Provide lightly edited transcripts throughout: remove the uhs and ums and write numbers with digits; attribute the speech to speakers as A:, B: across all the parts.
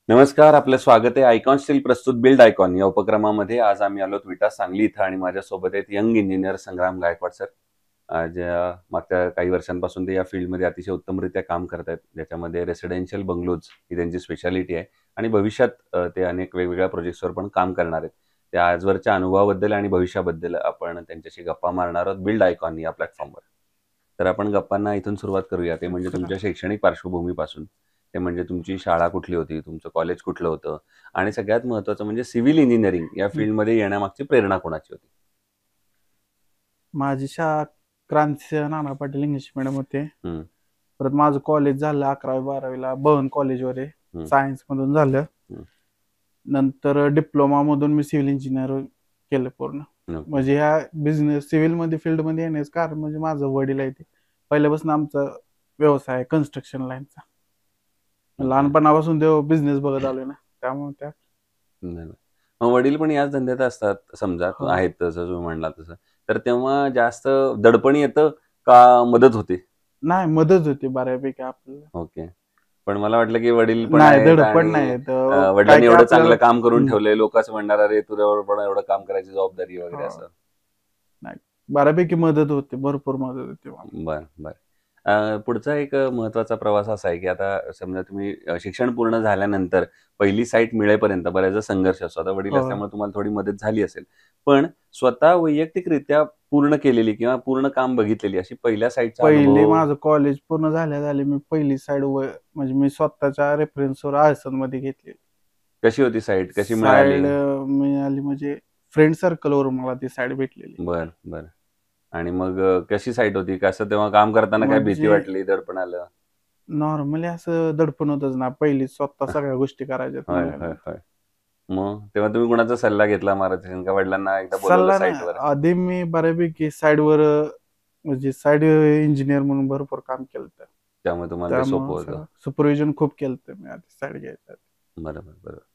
A: नमस्कार, आपलं स्वागत आहे आयकॉन स्टील प्रस्तुत बिल्ड आयकॉन या उपक्रमामध्ये. आज आम्ही आलोत विटा सांगली इथं आणि माझ्यासोबत आहेत यंग इंजिनियर संग्राम गायकवाड सर. आज मागच्या काही वर्षांपासून ते या फील्डमध्ये अतिशय उत्तमरित्या काम करत आहेत, ज्याच्यामध्ये रेसिडेन्शियल बंगलोज ही त्यांची स्पेशालिटी आहे आणि भविष्यात ते अनेक वेगवेगळ्या प्रोजेक्ट्सवर पण काम करणार आहेत. त्या आजवरच्या अनुभवाबद्दल आणि भविष्याबद्दल आपण त्यांच्याशी गप्पा मारणार आहोत बिल्ड आयकॉन या प्लॅटफॉर्मवर. तर आपण गप्पांना इथून सुरुवात करूया, ते म्हणजे
B: करा.
A: तुमच्या शैक्षणिक पार्श्वभूमीपासून. ते म्हणजे तुमची शाळा कुठली होती, तुमचं कॉलेज कुठलं होतं आणि सगळ्यात महत्त्वाचं म्हणजे सिव्हिल इंजिनिअरिंग या
B: हं.
A: फील्डमध्ये येण्यामागची प्रेरणा कोणाची होती?
B: माझी शाळा क्रांती नाना पाटील इंग्लिश मिडियम होते.
A: हं,
B: परत माझं कॉलेज झालं 11वी-12वीला भवन कॉलेजवर आहे.
A: हं,
B: सायन्स मधून झालं.
A: हं.
B: नंतर डिप्लोमा मधून मी सिव्हिल इंजिनियर केलं पूर्ण.
A: ओके.
B: म्हणजे ह्या बिझनेस सिव्हिल मध्ये फील्ड मध्ये येण्याचं कारण म्हणजे माझं वडील आहे ते. पहिल्यापासून आमचा व्यवसाय आहे कन्स्ट्रक्शन लाईनचा.
A: ओके.
B: लहानपणापासून तो बिझनेस बघत आलोय ना, त्यामुळे त्या
A: नाही. मग वडील पण याच धंद्यात असतात समजा,
B: हो.
A: आहेत तसं तुम्ही म्हणला तसं. तर तेव्हा जास्त दडपण येतं का मदत होते?
B: नाही, मदत होती बऱ्यापैकी आपल्याला.
A: ओके. पण मला वाटलं की वडील पण
B: नाही,
A: आहेत
B: दडपण
A: आणि
B: नाही. तर काय
A: वडिलांनी
B: काय
A: एवढं
B: आपल्याला
A: चांगलं काम करून ठेवलंय, लोकं असं म्हणणार, "अरे, तुझ्यावर पण एवढं काम करायची जबाबदारी" वगैरे
B: हो.
A: असं.
B: नाही, बऱ्यापैकी मदत होते. भरपूर मदत होते मला.
A: बरं, बरं. पुढचा एक महत्त्वाचा प्रवास असा आहे, की आता समजा तुम्ही शिक्षण पूर्ण झाल्यानंतर पहिली साईट मिळेपर्यंत बऱ्याचदा संघर्ष असतो. आता वडील
B: हो.
A: असल्यामुळे तुम्हाला थोडी मदत झाली असेल. पण स्वतः वैयक्तिकरित्या पूर्ण केलेली किंवा पूर्ण काम बघितलेली अशी पहिल्या साईटचा
B: पहिली
A: अनुभव
B: माझं कॉलेज पूर्ण झाल्या मी पहिली साईड म्हणजे मी स्वतःच्या रेफरन्सवर आयसनमध्ये घेतली.
A: कशी होती साईट? कशी मिळाली?
B: साईड मिळाली म्हणजे फ्रेंड सर्कलवरून मला ती साईड भेटलेली.
A: बरं, बरं. आणि मग कशी साईट होती? कसं तेव्हा काम करताना काय भीती
B: म्हणजे
A: वाटली, दडपण आलं?
B: नॉर्मली असं दडपण होतच ना, पहिली स्वतः सगळ्या गोष्टी करायच्यात
A: होय, होय,
B: म्हणल्यानंतर.
A: होय. मग तेव्हा तुम्ही कुणाचा सल्ला घेतला महाराज का वडिलांना एकदा बोलावलं
B: सल्ला नाही,
A: साईटवर?
B: आधी मी बऱ्यापैकी साईडवर म्हणजे साईड इंजिनियर म्हणून भरपूर काम केलं.
A: त्यामुळे तुम्हाला ते सोपं
B: त्यामुळं
A: होतं.
B: सगळं सुपरविजन खूप केलं मी आधी साईड घ्यायच्या आधी.
A: बरोबर, बरोबर.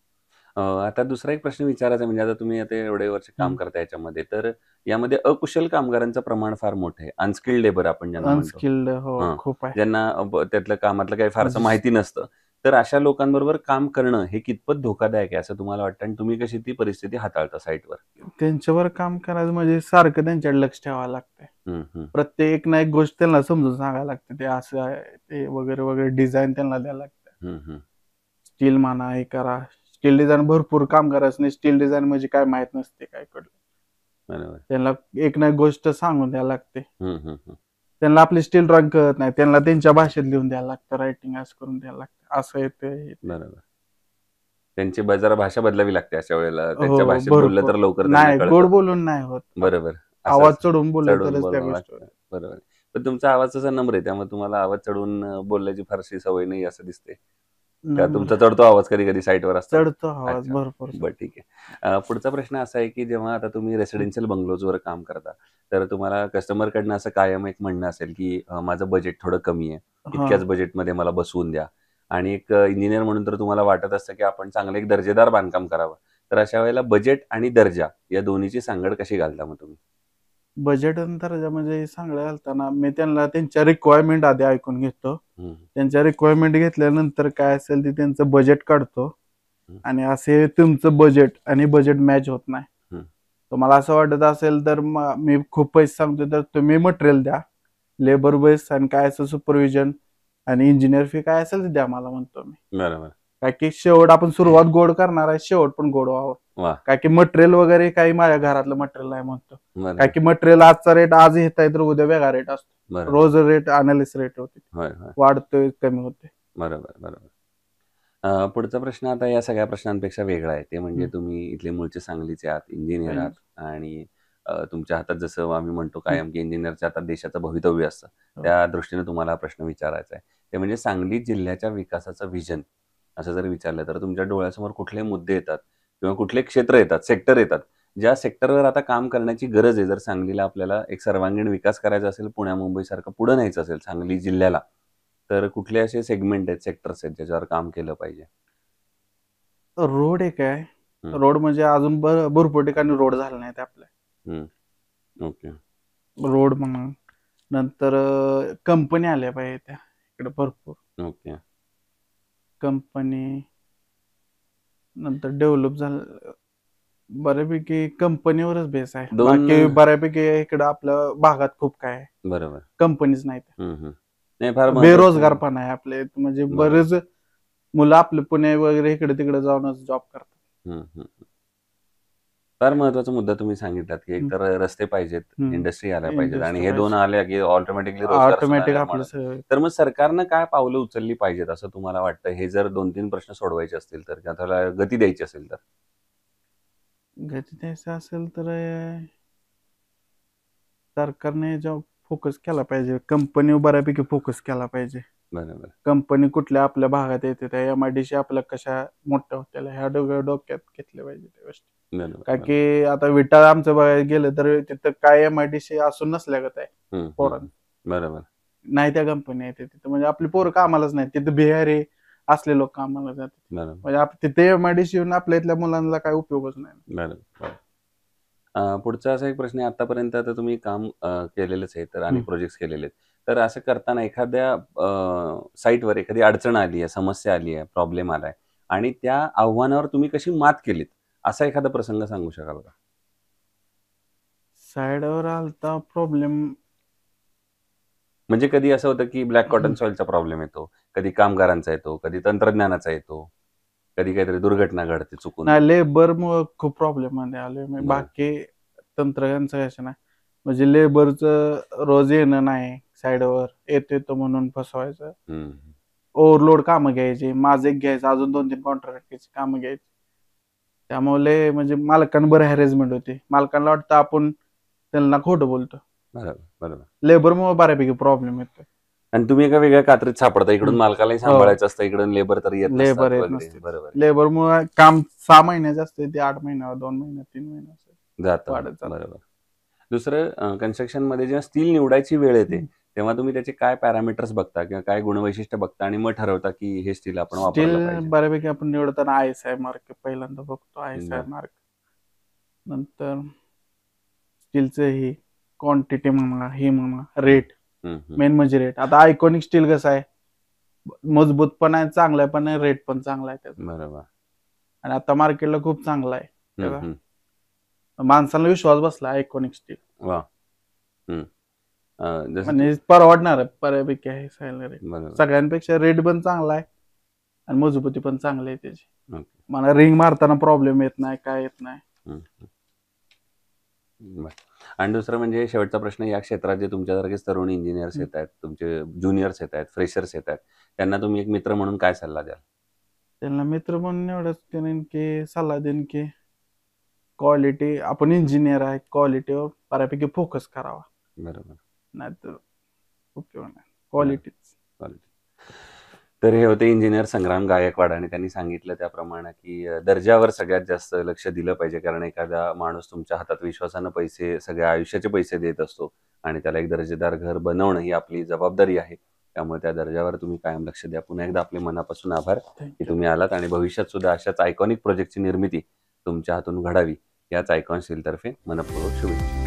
A: आता दुसरा एक प्रश्न विचारायचा आहे, म्हणजे आता तुम्ही आता एवढे वर्ष काम
B: हं.
A: करता याच्यामध्ये, तर यामध्ये अकुशल कामगारांचं प्रमाण फार मोठं आहे. अनस्किल्ड लेबर आपण ज्यांना म्हणतो.
B: अनस्किल्ड हो,
A: हां,
B: खूप आहे.
A: ज्यांना त्यातलं कामातलं काही फारसं
B: म्हणजे
A: माहिती नसतं. तर अशा लोकांबरोबर काम करणं हे कितपत धोकादायक आहे असं तुम्हाला वाटतं आणि तुम्ही कशी ती परिस्थिती हाताळता साईटवर?
B: त्यांच्यावर काम करायचं म्हणजे सारखं त्यांच्याकडे लक्ष ठेवावं लागतंय.
A: हं, हं.
B: प्रत्येक ना एक गोष्ट त्यांना समजून सांगायला लागते. ते असं आहे, ते वगैरे, वगैरे डिझाइन त्यांना द्यायला लागतं.
A: हं, हं.
B: स्टील म्हणा, हे करा. स्टील डिझाइन भरपूर काम करायचं नाही. स्टील डिझाइन म्हणजे काय माहीत नसते काय कळलं.
A: बरोबर.
B: त्यांना एक ना एक गोष्ट सांगून द्यायला लागते.
A: हं, हं, हं.
B: त्यांना आपली स्टील ड्रॉइंग कळत नाही. त्यांना त्यांच्या भाषेत लिहून द्यायला लागतं. रायटिंग असं करून द्यायला लागतं. असं आहे ते.
A: बरोबर. त्यांची जरा भाषा बदलावी लागते अशा वेळेला. त्यांच्या
B: हो,
A: भाषेत बोललं
B: भरपूर.
A: तर लवकर त्यांना
B: नाही, गोड
A: कळतं.
B: बोलून नाही होत.
A: बरोबर.
B: आवाज
A: असंच
B: चढवून बोललं
A: चढवून
B: तरच त्या
A: बोलावं
B: गोष्टी
A: लागतं. बरोबर. पण तुमचा आवाज तसा नम्र आहे, त्यामुळे तुम्हाला आवाज चढवून बोलण्याची फारशी सवय नाही असं दिसते. का
B: नम्र
A: तुमचा चढतो आवाज कधी-कधी साईटवर असताना?
B: चढतो आवाज
A: अच्छा.
B: भरपूर.
A: बरं, ठीक आहे. पुढचा प्रश्न असा आहे, की जेव्हा आता तुम्ही
B: हं.
A: रेसिडेन्शियल बंगलोजवर काम करता, तर तुम्हाला कस्टमरकडनं असं कायम एक म्हणणं असेल, की माझं बजेट थोडं कमी आहे.
B: हां.
A: इतक्याच बजेटमध्ये मला बसवून द्या. आणि एक इंजिनिअर म्हणून तर तुम्हाला वाटत असतं, की आपण चांगलं एक दर्जेदार बांधकाम करावं. तर अशा वेळेला बजेट आणि दर्जा या दोन्हीची सांगड कशी घालता मग तुम्ही?
B: बजेट नंतर म्हणजे सांगायला घालताना मी त्यांना त्यांच्या रिक्वायरमेंट आधी ऐकून घेतो.
A: हं,
B: त्यांच्या रिक्वायरमेंट घेतल्यानंतर काय असेल ते त्यांचं बजेट काढतो
A: हं,
B: आणि असे तुमचं बजेट आणि बजेट मॅच होत नाही.
A: हं.
B: तुम्हाला असं वाटत असेल तर मी खूप पैसे सांगतो तर तुम्ही मटेरियल द्या. लेबर बेस आणि काय असेल सुपरविजन आणि इंजिनिअर फी काय असेल ते द्या मला म्हणतो मी.
A: बरोबर.
B: काय की शेवट आपण सुरुवात गोड करणार आहे, शेवट पण गोड व्हावं.
A: वाह!
B: काय की मटेरियल वगैरे काही माझ्या घरातलं मटेरियल नाही म्हणतो. काय
A: बरोबर,
B: की मटेरियल आजचा रेट आज येत आहे तर उद्या वेगळा रेट असतो.
A: बरोबर.
B: रोज रेट अनालिसिस रेट होते.
A: होय, होय.
B: वाढतोय, कमी होते.
A: बरोबर, बरोबर. पुढचा प्रश्न आता या सगळ्या प्रश्नांपेक्षा वेगळा आहे. ते म्हणजे
B: हं.
A: तुम्ही इथले मूळचे सांगलीचे आहात, इंजिनिअर आहात
B: फायनल.
A: आणि तुमच्या हातात जसं आम्ही म्हणतो
B: हं.
A: कायम, की इंजिनिअरच्या हातात देशाचं भवितव्य असतं.
B: हो.
A: त्या दृष्टीने तुम्हाला हा प्रश्न विचारायचा आहे. ते म्हणजे सांगली जिल्ह्याच्या विकासाचं व्हिजन असं जर विचारलं, तर तुमच्या डोळ्यासमोर कुठले मुद्दे येतात किंवा कुठले क्षेत्र येतात, सेक्टर येतात, ज्या सेक्टरवर आता काम करण्याची गरज आहे? जर सांगलीला आपल्याला एक सर्वांगीण विकास करायचा असेल, पुण्या-मुंबईसारखं पुढे न्यायचं असेल सांगली जिल्ह्याला, तर कुठले असे सेगमेंट आहेत, सेक्टर्स आहेत, ज्याच्यावर काम केलं पाहिजे?
B: रोड एक आहे.
A: हं,
B: रोड म्हणजे अजून भरपूर ठिकाणी रोड झाले नाहीत आपल्या.
A: हं. ओके.
B: रोड म्हणा, नंतर कंपनी आल्या पाहिजे त्या इकडे भरपूर.
A: ओके.
B: कंपनी नंतर डेव्हलप झालं बऱ्यापैकी कंपनीवरच बेस आहे.
A: दोन
B: बाकी बऱ्यापैकी इकडं आपल्या भागात खूप काय आहे,
A: बरोबर.
B: कंपनीज नाहीत.
A: नाही, फार महत्वाचं
B: बेरोजगार पण आहे आपले, म्हणजे
A: बरोबर.
B: बरेच मुलं आपले पुणे वगैरे इकडे तिकडे जाऊनच जॉब करतात.
A: फार महत्वाचा मुद्दा तुम्ही सांगितलात की
B: हम्म.
A: एकतर रस्ते पाहिजेत, इंडस्ट्री आल्या पाहिजेत, आणि
B: इंडस्ट्री
A: हे दोन
B: पाहिजे,
A: आल्या की ऑटोमॅटिकली रोजगार
B: ऑटोमॅटिक
A: सुधारला
B: आपलं
A: म्हणत.
B: सगळं.
A: तर मग सरकारनं काय पावलं उचलली पाहिजेत असं तुम्हाला वाटतं, हे जर 2-3 प्रश्न सोडवायचे असतील तर, किंवा त्याला गती द्यायची असेल तर?
B: गती द्यायचं असेल तर सरकारने जो फोकस केला पाहिजे, कंपनी बऱ्यापैकी फोकस केला पाहिजे.
A: बरोबर.
B: कंपनी कुठल्या आपल्या भागात येते, त्या एमआयडीसी आपल्या कशा मोठ्या होत्या ह्या डोक्यात घेतल्या पाहिजे त्या गोष्टी.
A: बरोबर.
B: कारण की आता विटा आमचं बघायला गेलं तर तिथं काय एमआयडीसी असून नसल्यागत आहे. पोरांना
A: बरोबर.
B: नाही त्या कंपनी येते तिथं, म्हणजे आपली पोरं कामालाच नाही तिथं, बिहारी असले लोक कामाला जातात.
A: बरोबर.
B: म्हणजे तिथे एमआयडीसी येऊन आपल्या इथल्या मुलांना काय उपयोगच नाही.
A: बरोबर. पुढचा असा एक प्रश्न आहे, आतापर्यंत आता तुम्ही काम केलेलंच आहे, तर अनेक प्रोजेक्ट केलेले आहेत. तर असं करताना एखाद्या साईटवर एखादी अडचण आली आहे, समस्या आली आहे, प्रॉब्लेम आलाय, आणि त्या आव्हानावर तुम्ही कशी मात केलीत, असा एखादा प्रसंग सांगू शकाल का?
B: साईडवर आलता प्रॉब्लेम,
A: म्हणजे कधी असं होतं की ब्लॅक कॉटन सॉइलचा प्रॉब्लेम येतो, कधी कामगारांचा येतो, कधी तंत्रज्ञानाचा येतो, कधी काहीतरी दुर्घटना घडते चुकून.
B: नाही लेबर मुळे खूप प्रॉब्लेम मध्ये आलोय मी. बाकी तंत्रज्ञानचं कसं नाही, म्हणजे लेबरचं रोज येणं नाही, साईडवर येतो म्हणून फसवायचं, ओव्हरलोड कामं घ्यायची, माझं एक घ्यायचं, अजून 2-3 कॉन्ट्रॅक्टची कामं घ्यायची. त्यामुळे म्हणजे मालकांना बरं हॅरेसमेंट होते, मालकांना वाटतं आपण त्यांना खोटं बोलतो.
A: बरोबर.
B: लेबर मुळे बऱ्यापैकी प्रॉब्लेम येतो.
A: आणि तुम्ही एका वेगळ्या कात्रीत सापडता, इकडून मालकालाही सांभाळायचं असतं, इकडून लेबर तर येत नसतात
B: लेबर येत
A: वगैरे.
B: नसते.
A: बरोबर.
B: लेबर मुळे काम 6 महिन्याचं असते ते 8 महिन्यावर, 2 महिन्यात, 3 महिन्यात
A: जातं.
B: वाढत जातं.
A: बरोबर. दुसरं, कन्स्ट्रक्शन मध्ये जेव्हा स्टील निवडायची वेळ येते, तेव्हा तुम्ही त्याचे काय पॅरामीटर्स बघता किंवा काय गुणवैशिष्ट्य बघता, आणि मग ठरवता की हे स्टील आपण वापरलं
B: स्टील
A: पाहिजे?
B: बऱ्यापैकी आपण निवडताना ISI मार्क पहिल्यांदा बघतो, ISI मार्क. नंतर स्टीलचं ही क्वांटिटी म्हणा, हे म्हणा, रेट, मेन म्हणजे रेट. आता आयकॉनिक स्टील कसं आहे, मजबूत पण आहे, चांगला आहे, पण आहे, रेट पण चांगला आहे त्याचा.
A: बरोबर.
B: आणि आता मार्केटला खूप चांगला आहे त्याचा, माणसांना विश्वास बसला आयकॉनिक स्टील.
A: वा.
B: म्हणजे परवडणार आहे बऱ्यापैकी आहे सॅलरी. सगळ्यांपेक्षा रेट पण चांगला आहे आणि मजबूती पण चांगली आहे त्याची. मला रिंग मारताना प्रॉब्लेम येत नाही, काय येत नाही.
A: आणि दुसरं म्हणजे शेवटचा प्रश्न, या क्षेत्रात जे तुमच्यासारखेच तरुण इंजिनियर्स येत आहेत, तुमचे ज्युनियर्स येत आहेत, फ्रेशर्स येत आहेत, त्यांना तुम्ही एक मित्र म्हणून काय सल्ला द्याल?
B: त्यांना मित्र म्हणून एवढंच देईन की सल्ला देईन की क्वालिटी, आपण इंजिनियर आहे, क्वालिटीवर बऱ्यापैकी फोकस करावा.
A: बरोबर.
B: नाहीतर उपयोग नाही, क्वालिटीच.
A: तर हे होते इंजिनियर संग्राम गायकवाड, आणि त्यांनी सांगितलं त्याप्रमाणे की दर्जावर सगळ्यात जास्त लक्ष दिलं पाहिजे, कारण एखादा माणूस तुमच्या हातात विश्वासानं पैसे, सगळ्या आयुष्याचे पैसे देत असतो, आणि त्याला एक दर्जेदार घर बनवणं ही आपली जबाबदारी आहे. त्यामुळे त्या दर्जावर तुम्ही कायम लक्ष द्या. पुन्हा एकदा आपले मनापासून आभार की तुम्ही आलात, आणि भविष्यात सुद्धा अशाच आयकॉनिक प्रोजेक्टची निर्मिती तुमच्या हातून घडावी, याच आयकॉन स्टील तर्फे मनपूर्वक शुभेच्छा.